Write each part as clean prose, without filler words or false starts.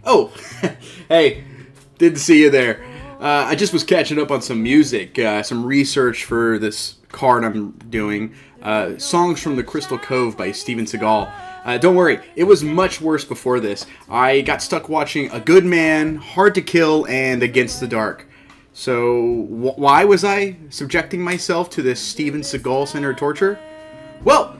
Oh, hey, didn't see you there. I just was catching up on some music, some research for this card I'm doing. Songs from the Crystal Cove by Steven Seagal. Don't worry, it was much worse before this. I got stuck watching A Good Man, Hard to Kill, and Against the Dark. So, why was I subjecting myself to this Steven Seagal-centered torture? Well,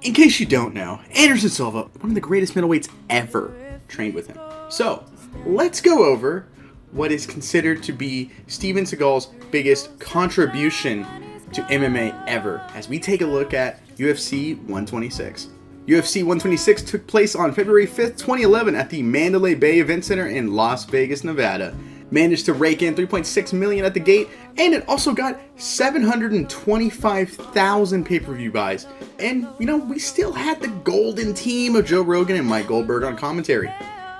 in case you don't know, Anderson Silva, one of the greatest middleweights ever, trained with him. So, let's go over what is considered to be Steven Seagal's biggest contribution to MMA ever, as we take a look at UFC 126. UFC 126 took place on February 5th, 2011 at the Mandalay Bay Event Center in Las Vegas, Nevada. Managed to rake in $3.6 million at the gate, and it also got 725,000 pay-per-view buys. And, we still had the golden team of Joe Rogan and Mike Goldberg on commentary.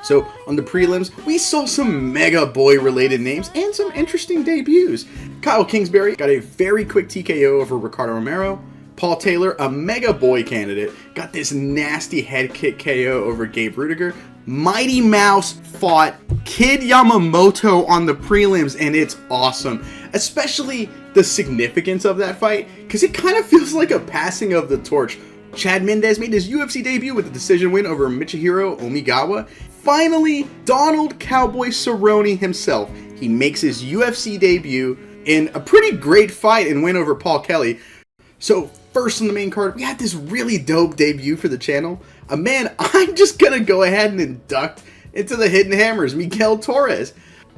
So, on the prelims, we saw some mega boy-related names and some interesting debuts. Kyle Kingsbury got a very quick TKO over Ricardo Romero. Paul Taylor, a mega boy candidate, got this nasty head kick KO over Gabe Rudiger. Mighty Mouse fought Kid Yamamoto on the prelims, and it's awesome. Especially the significance of that fight, because it kind of feels like a passing of the torch. Chad Mendes made his UFC debut with a decision win over Michihiro Omigawa. Finally, Donald Cowboy Cerrone himself. He makes his UFC debut in a pretty great fight and win over Paul Kelly. So, first on the main card, we had this really dope debut for the channel. A man I'm just going to go ahead and induct into the Hidden Hammers, Miguel Torres.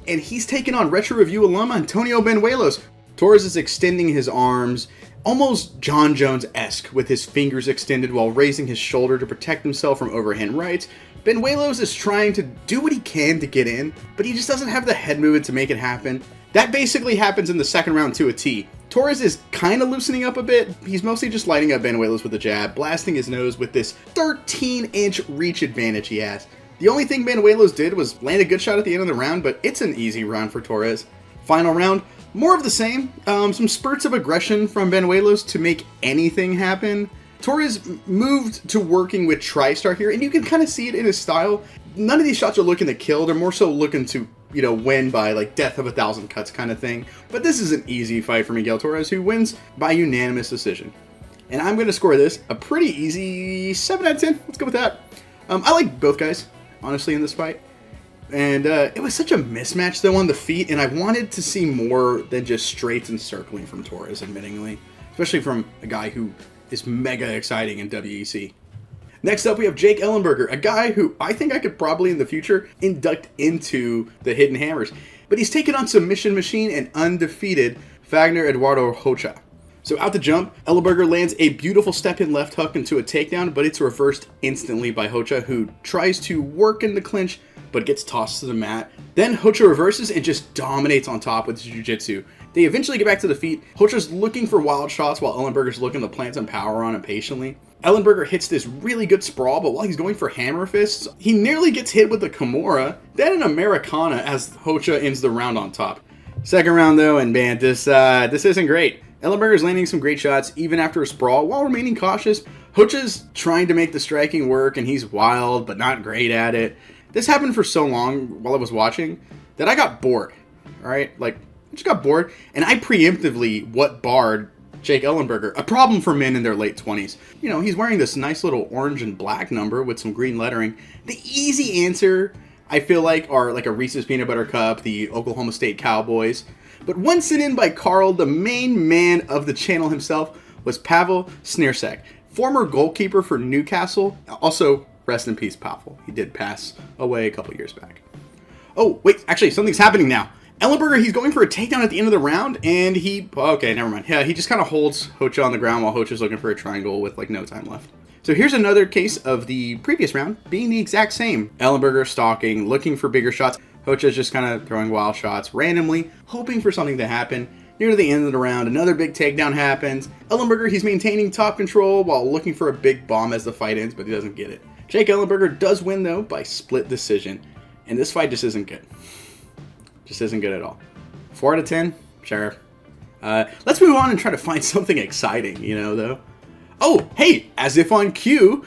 And he's taking on Retro Review alum Antonio Benuelos. Torres is extending his arms, almost Jon Jones-esque, with his fingers extended while raising his shoulder to protect himself from overhand rights. Benuelos is trying to do what he can to get in, but he just doesn't have the head movement to make it happen. That basically happens in the second round to a T. Torres is kind of loosening up a bit. He's mostly just lighting up Benuelos with a jab, blasting his nose with this 13-inch reach advantage he has. The only thing Benuelos did was land a good shot at the end of the round, but it's an easy round for Torres. Final round, more of the same. Some spurts of aggression from Benuelos to make anything happen. Torres moved to working with TriStar here, and you can kind of see it in his style. None of these shots are looking to kill. They're more so looking to, win by like death of 1,000 cuts kind of thing. But this is an easy fight for Miguel Torres, who wins by unanimous decision. And I'm going to score this a pretty easy 7 out of 10. Let's go with that. I like both guys, honestly, in this fight. And it was such a mismatch, though, on the feet, and I wanted to see more than just straights and circling from Torres, admittingly. Especially from a guy who is mega exciting in WEC. Next up, we have Jake Ellenberger, a guy who I think I could probably in the future induct into the Hidden Hammers. But he's taken on submission machine and undefeated Fagner Eduardo Rocha. So out the jump, Ellenberger lands a beautiful step-in left hook into a takedown, but it's reversed instantly by Rocha, who tries to work in the clinch, but gets tossed to the mat. Then Rocha reverses and just dominates on top with his jiu-jitsu. They eventually get back to the feet. Rocha's looking for wild shots while Ellenberger's looking to plant some power on him patiently. Ellenberger hits this really good sprawl, but while he's going for hammer fists, he nearly gets hit with a Kimura, then an Americana as Rocha ends the round on top. Second round though, and man, this isn't great. Ellenberger's landing some great shots even after a sprawl while remaining cautious. Rocha's trying to make the striking work, and he's wild but not great at it. This happened for so long while I was watching that I got bored. Alright, I just got bored, and I preemptively barred Jake Ellenberger, a problem for men in their late 20s. He's wearing this nice little orange and black number with some green lettering. The easy answer, I feel like, are like a Reese's Peanut Butter Cup, the Oklahoma State Cowboys. But one sent in by Carl, the main man of the channel himself, was Pavel Snirsek, former goalkeeper for Newcastle. Also, rest in peace, Pavel. He did pass away a couple years back. Oh, wait, actually, something's happening now. Ellenberger, he's going for a takedown at the end of the round, and okay, never mind. Yeah, he just kind of holds Rocha on the ground while Rocha's looking for a triangle with, no time left. So here's another case of the previous round being the exact same. Ellenberger stalking, looking for bigger shots. Rocha's just kind of throwing wild shots randomly, hoping for something to happen. Near the end of the round, another big takedown happens. Ellenberger, he's maintaining top control while looking for a big bomb as the fight ends, but he doesn't get it. Jake Ellenberger does win, though, by split decision. And this fight just isn't good. Just isn't good at all. 4 out of 10? Sure. Let's move on and try to find something exciting, though. Oh, hey, as if on cue,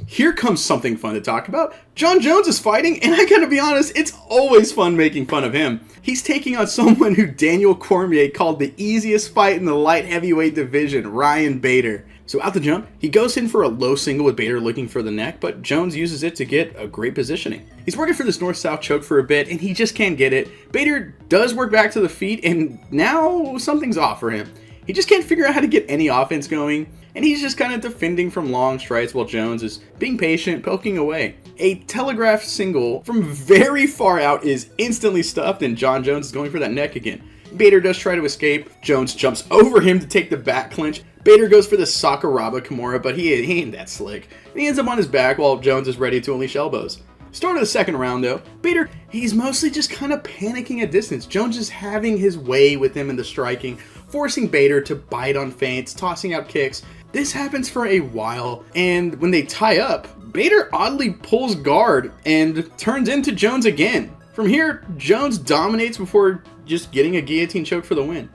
Here comes something fun to talk about. Jon Jones is fighting, and I gotta be honest, it's always fun making fun of him. He's taking on someone who Daniel Cormier called the easiest fight in the light heavyweight division, Ryan Bader. So out the jump, he goes in for a low single with Bader looking for the neck, but Jones uses it to get a great positioning. He's working for this north-south choke for a bit, and he just can't get it. Bader does work back to the feet, and now something's off for him. He just can't figure out how to get any offense going, and he's just kind of defending from long strides while Jones is being patient, poking away. A telegraphed single from very far out is instantly stuffed, and Jon Jones is going for that neck again. Bader does try to escape. Jones jumps over him to take the back clinch. Bader goes for the Sakuraba Kimura, but he ain't that slick. And he ends up on his back while Jones is ready to unleash elbows. Start of the second round though, Bader, he's mostly just kind of panicking at distance. Jones is having his way with him in the striking, forcing Bader to bite on feints, tossing out kicks. This happens for a while, and when they tie up, Bader oddly pulls guard and turns into Jones again. From here, Jones dominates before just getting a guillotine choke for the win.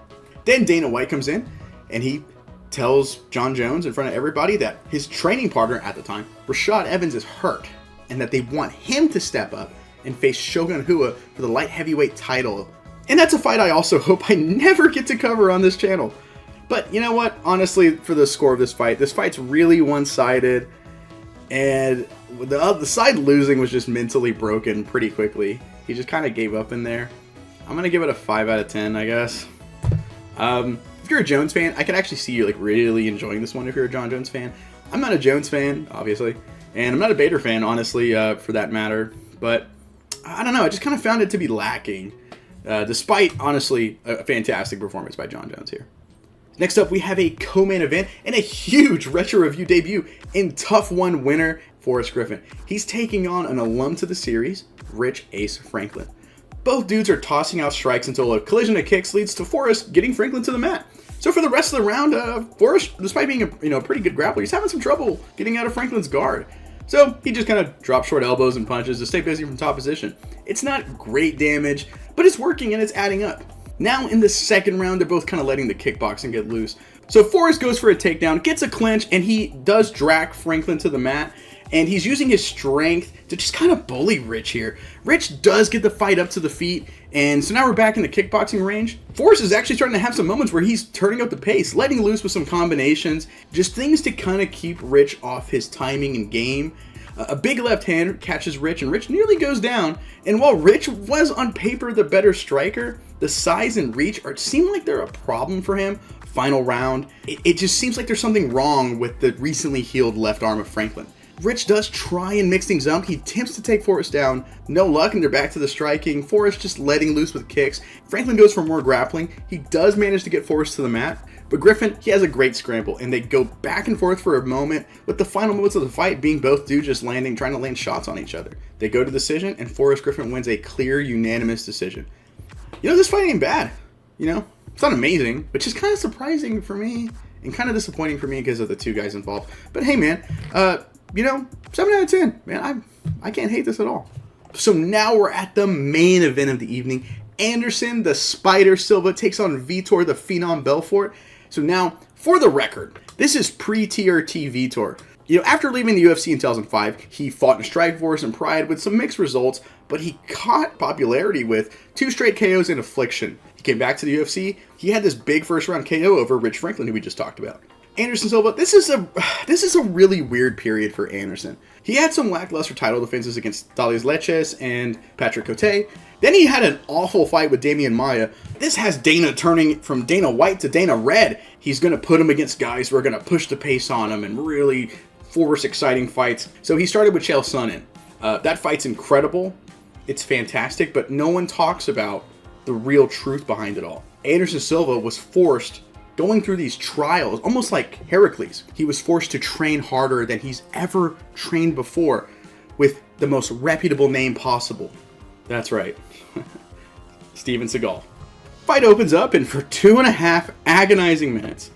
Then Dana White comes in, and he tells Jon Jones in front of everybody that his training partner at the time, Rashad Evans, is hurt, and that they want him to step up and face Shogun Rua for the light heavyweight title. And that's a fight I also hope I never get to cover on this channel. But you know what? Honestly, for the score of this fight's really one-sided, and the side losing was just mentally broken pretty quickly. He just kind of gave up in there. I'm going to give it a 5 out of 10, I guess. If you're a Jones fan, I can actually see you like really enjoying this one if you're a Jon Jones fan. I'm not a Jones fan, obviously, and I'm not a Bader fan, honestly, for that matter. But I don't know, I just kind of found it to be lacking, despite, honestly, a fantastic performance by Jon Jones here. Next up, we have a co-main event and a huge retro review debut in Tough One winner, Forrest Griffin. He's taking on an alum to the series, Rich Ace Franklin. Both dudes are tossing out strikes until a collision of kicks leads to Forrest getting Franklin to the mat. So for the rest of the round, Forrest, despite being a pretty good grappler, he's having some trouble getting out of Franklin's guard. So he just kind of drops short elbows and punches to stay busy from top position. It's not great damage, but it's working and it's adding up. Now in the second round, they're both kind of letting the kickboxing get loose. So Forrest goes for a takedown, gets a clinch, and he does drag Franklin to the mat. And he's using his strength to just kind of bully Rich here. Rich does get the fight up to the feet, and so now we're back in the kickboxing range. Forrest is actually starting to have some moments where he's turning up the pace, letting loose with some combinations, just things to kind of keep Rich off his timing and game. A big left hand catches Rich, and Rich nearly goes down. And while Rich was on paper the better striker, the size and reach seem like they're a problem for him. Final round, it just seems like there's something wrong with the recently healed left arm of Franklin. Rich does try and mix things up. He attempts to take Forrest down. No luck, and they're back to the striking. Forrest just letting loose with kicks. Franklin goes for more grappling. He does manage to get Forrest to the mat. But Griffin, he has a great scramble, and they go back and forth for a moment, with the final moments of the fight being both dudes just trying to land shots on each other. They go to decision, and Forrest Griffin wins a clear, unanimous decision. This fight ain't bad. It's not amazing, but just kind of surprising for me, and kind of disappointing for me because of the two guys involved. But hey, man, 7 out of 10, man, I can't hate this at all. So now we're at the main event of the evening. Anderson, the Spider Silva, takes on Vitor, the Phenom Belfort. So now, for the record, this is pre-TRT Vitor. After leaving the UFC in 2005, he fought in Strikeforce and Pride with some mixed results, but he caught popularity with 2 straight KOs in Affliction. He came back to the UFC. He had this big first-round KO over Rich Franklin, who we just talked about. Anderson Silva, this is a really weird period for Anderson. He had some lackluster title defenses against Dalias Leches and Patrick Cote. Then he had an awful fight with Damian Maia. This has Dana turning from Dana White to Dana Red. He's going to put him against guys who are going to push the pace on him and really force exciting fights. So he started with Chael Sonnen. That fight's incredible. It's fantastic, but no one talks about the real truth behind it all. Anderson Silva was forced, going through these trials, almost like Heracles, he was forced to train harder than he's ever trained before with the most reputable name possible. That's right. Steven Seagal. Fight opens up, and for 2.5 agonizing minutes,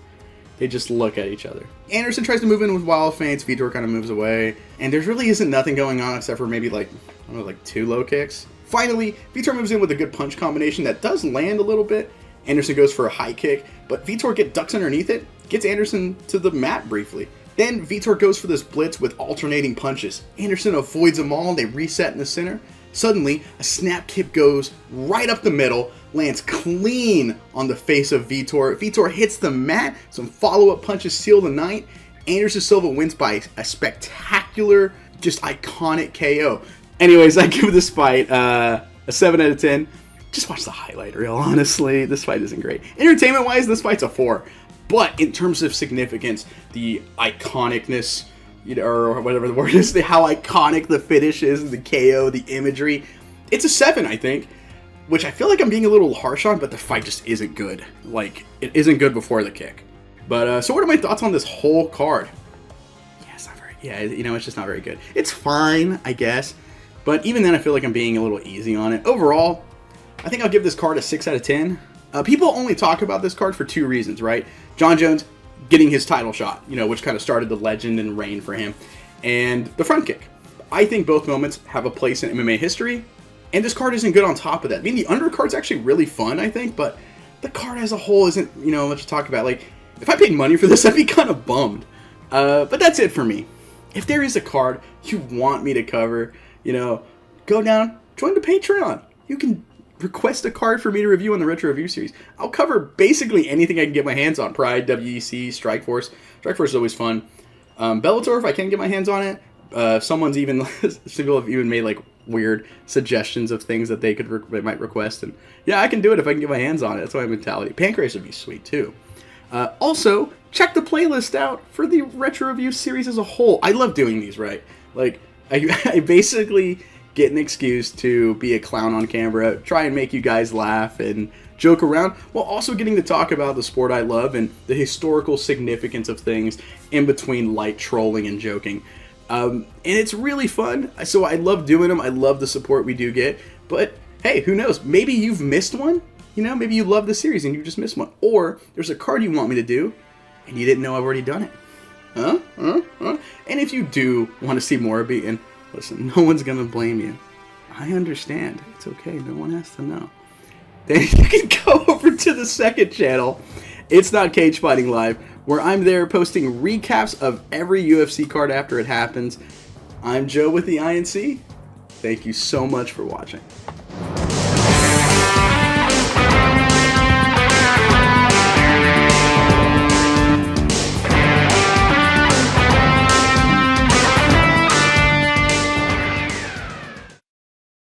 they just look at each other. Anderson tries to move in with wild feints, Vitor kind of moves away, and there really isn't nothing going on except for maybe like 2 low kicks. Finally, Vitor moves in with a good punch combination that does land a little bit. Anderson goes for a high kick, but Vitor ducks underneath it, gets Anderson to the mat briefly. Then Vitor goes for this blitz with alternating punches. Anderson avoids them all, and they reset in the center. Suddenly, a snap kick goes right up the middle, lands clean on the face of Vitor. Vitor hits the mat, some follow-up punches seal the night. Anderson Silva wins by a spectacular, just iconic KO. Anyways, I give this fight a 7 out of 10. Just watch the highlight reel, honestly. This fight isn't great. Entertainment-wise, this fight's a 4. But in terms of significance, the iconicness, or whatever the word is, how iconic the finish is, the KO, the imagery, it's a 7, I think. Which I feel like I'm being a little harsh on, but the fight just isn't good. Like, it isn't good before the kick. But, so what are my thoughts on this whole card? Yeah, it's not very, it's just not very good. It's fine, I guess. But even then, I feel like I'm being a little easy on it. Overall, I think I'll give this card a 6 out of 10. People only talk about this card for 2 reasons, right? Jon Jones getting his title shot, which kind of started the legend and reign for him. And the front kick. I think both moments have a place in MMA history. And this card isn't good on top of that. I mean, the undercard's actually really fun, I think, but the card as a whole isn't, much to talk about. Like, if I paid money for this, I'd be kind of bummed. But that's it for me. If there is a card you want me to cover, go down, join the Patreon. You can request a card for me to review on the Retro Review series. I'll cover basically anything I can get my hands on. Pride, WEC, Strikeforce. Strikeforce is always fun. Bellator, if I can get my hands on it. Some people have even made like weird suggestions of things that they might request, and yeah, I can do it if I can get my hands on it. That's my mentality. Pancrase would be sweet too. Also, check the playlist out for the Retro Review series as a whole. I love doing these, right? Like, I basically get an excuse to be a clown on camera, try and make you guys laugh and joke around, while also getting to talk about the sport I love and the historical significance of things in between light trolling and joking. And it's really fun, so I love doing them. I love the support we do get. But hey, who knows? Maybe you've missed one. Maybe you love the series and you just missed one. Or there's a card you want me to do and you didn't know I've already done it. Huh? And if you do want to see more of me, and listen, no one's going to blame you. I understand. It's okay. No one has to know. Then you can go over to the second channel. It's Not Cagefighting Live, where I'm there posting recaps of every UFC card after it happens. I'm Joe with the INC. Thank you so much for watching.